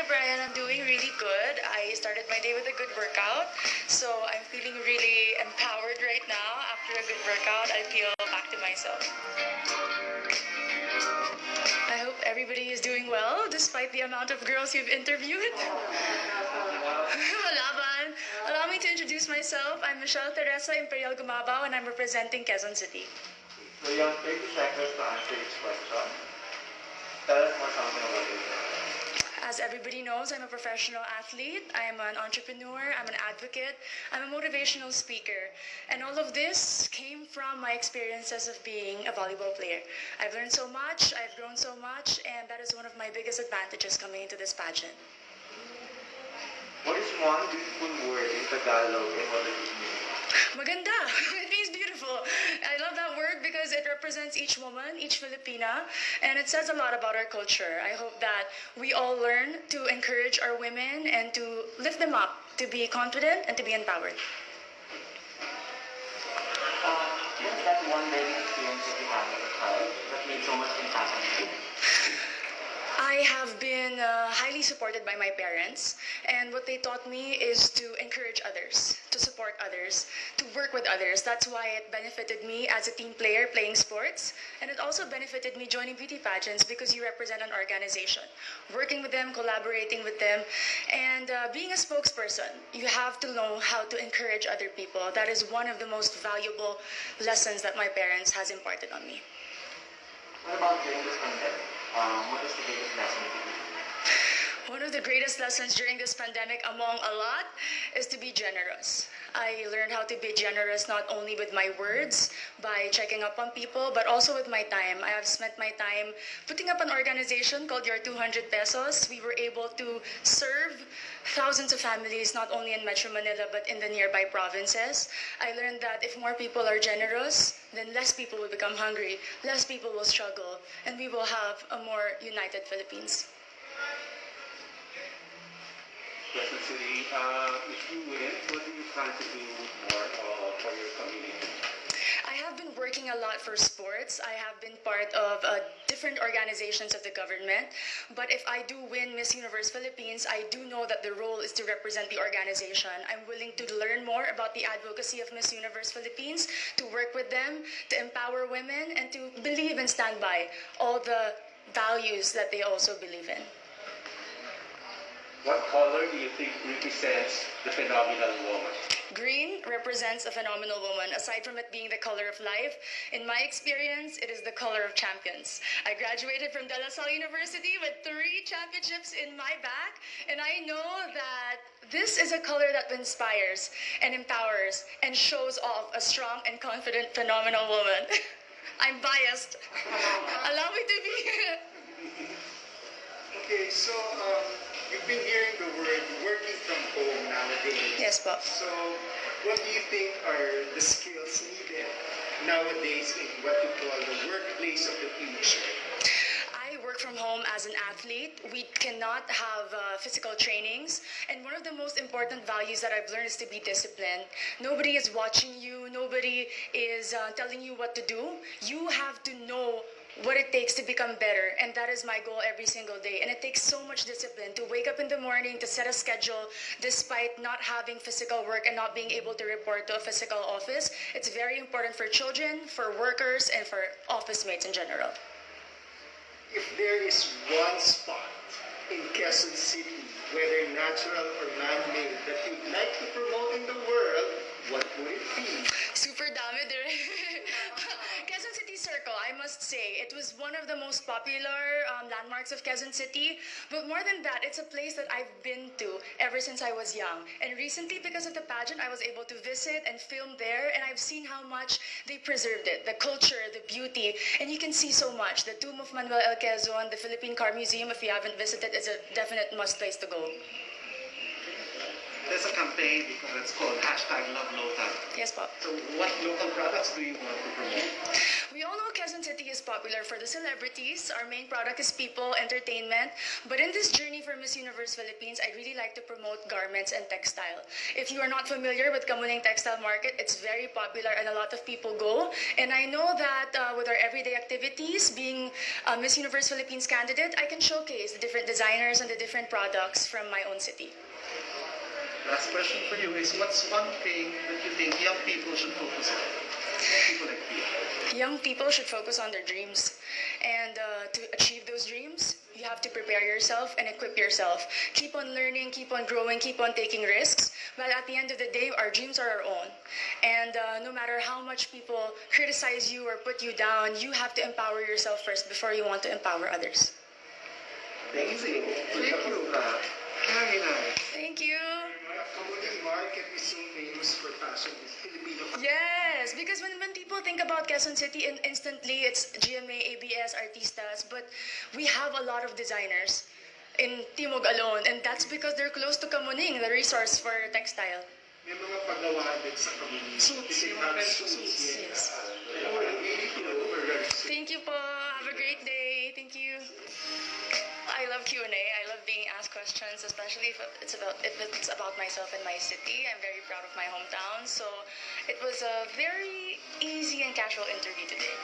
Brian. I'm doing really good. I started my day with a good workout, so I'm feeling really empowered right now. After a good workout, I feel back to myself. I hope everybody is doing well, despite the amount of girls you've interviewed. Laban. Allow me to introduce myself. I'm Michele Michele Gumabao, and I'm representing Quezon City. So you have 30 seconds to answer each question. Tell us more something about yourself. As everybody knows, I'm a professional athlete, I'm an entrepreneur, I'm an advocate, I'm a motivational speaker. And all of this came from my experiences of being a volleyball player. I've learned so much, I've grown so much, and that is one of my biggest advantages coming into this pageant. What is one beautiful word in Tagalog and what does it mean? Maganda. It means beautiful. I love that word because it represents each woman, each Filipina, and it says a lot about our culture. I hope that we all learn to encourage our women and to lift them up, to be confident and to be empowered. What is that one learning experience that you had as a child that made so much impact on you? I have been highly supported by my parents, and what they taught me is to encourage others, to support others, to work with others. That's why it benefited me as a team player playing sports, and it also benefited me joining beauty pageants because you represent an organization. Working with them, collaborating with them, and being a spokesperson, you have to know how to encourage other people. That is one of the most valuable lessons that my parents has imparted on me. What about during this pandemic? What is the biggest lesson you learned? One of the greatest lessons during this pandemic, among a lot, is to be generous. I learned how to be generous not only with my words, by checking up on people, but also with my time. I have spent my time putting up an organization called Your 200 Pesos. We were able to serve thousands of families, not only in Metro Manila, but in the nearby provinces. I learned that if more people are generous, then less people will become hungry, less people will struggle, and we will have a more united Philippines. Quezon City, if you win, what do you plan to do more for your community? I have been working a lot for sports. I have been part of different organizations of the government. But if I do win Miss Universe Philippines, I do know that the role is to represent the organization. I'm willing to learn more about the advocacy of Miss Universe Philippines, to work with them, to empower women, and to believe and stand by all the values that they also believe in. What color do you think represents the phenomenal woman? Green represents a phenomenal woman. Aside from it being the color of life, in my experience, it is the color of champions. I graduated from De La Salle University with 3 championships in my back, and I know that this is a color that inspires and empowers and shows off a strong and confident, phenomenal woman. I'm biased. Allow me to be. Okay, so you've been hearing the word working from home nowadays. Yes, po. So what do you think are the skills needed nowadays in what you call the workplace of the future? I work from home as an athlete. We cannot have physical trainings. And one of the most important values that I've learned is to be disciplined. Nobody is watching you. Nobody is telling you what to do. You have to know what it takes to become better, and that is my goal every single day. And it takes so much discipline to wake up in the morning, to set a schedule despite not having physical work and not being able to report to a physical office. It's very important for children, for workers, and for office mates in general. If there is one spot in Quezon City, whether natural or man-made, that you'd like to promote in the world, what would it be? Super dami dire. Quezon City Circle, I must say, it was one of the most popular landmarks of Quezon City. But more than that, it's a place that I've been to ever since I was young. And recently, because of the pageant, I was able to visit and film there, and I've seen how much they preserved it, the culture, the beauty, and you can see so much. The Tomb of Manuel L. Quezon, the Philippine Car Museum, if you haven't visited, is a definite must place to go. there's a campaign because it's called #LoveLocal. Yes, po. So what local products do you want to promote? We all know Quezon City is popular for the celebrities. Our main product is people, entertainment. But in this journey for Miss Universe Philippines, I'd really like to promote garments and textile. If you are not familiar with Kamuning Textile Market, it's very popular and a lot of people go. And I know that with our everyday activities, being a Miss Universe Philippines candidate, I can showcase the different designers and the different products from my own city. Last question for you is, what's one thing that you think young people should focus on? Young people like you. Young people should focus on their dreams. And to achieve those dreams, you have to prepare yourself and equip yourself. Keep on learning, keep on growing, keep on taking risks. But at the end of the day, our dreams are our own. And no matter how much people criticize you or put you down, you have to empower yourself first before you want to empower others. Amazing. Thank you. Very nice. Thank you. Kamuning Market is so famous for fashion. It's Filipino fashion. Yes, because when people think about Quezon City, instantly it's GMA, ABS, Artistas, but we have a lot of designers in Timog alone, and that's because they're close to Kamuning, the resource for textile. May mga paggawa din sa Kamuning. Suits, yung mga suits. Yes. Thank you po. Have a great day. Thank you. I love Q&A. I love being asked questions, especially if it's about myself and my city. I'm very proud of my hometown, so it was a very easy and casual interview today.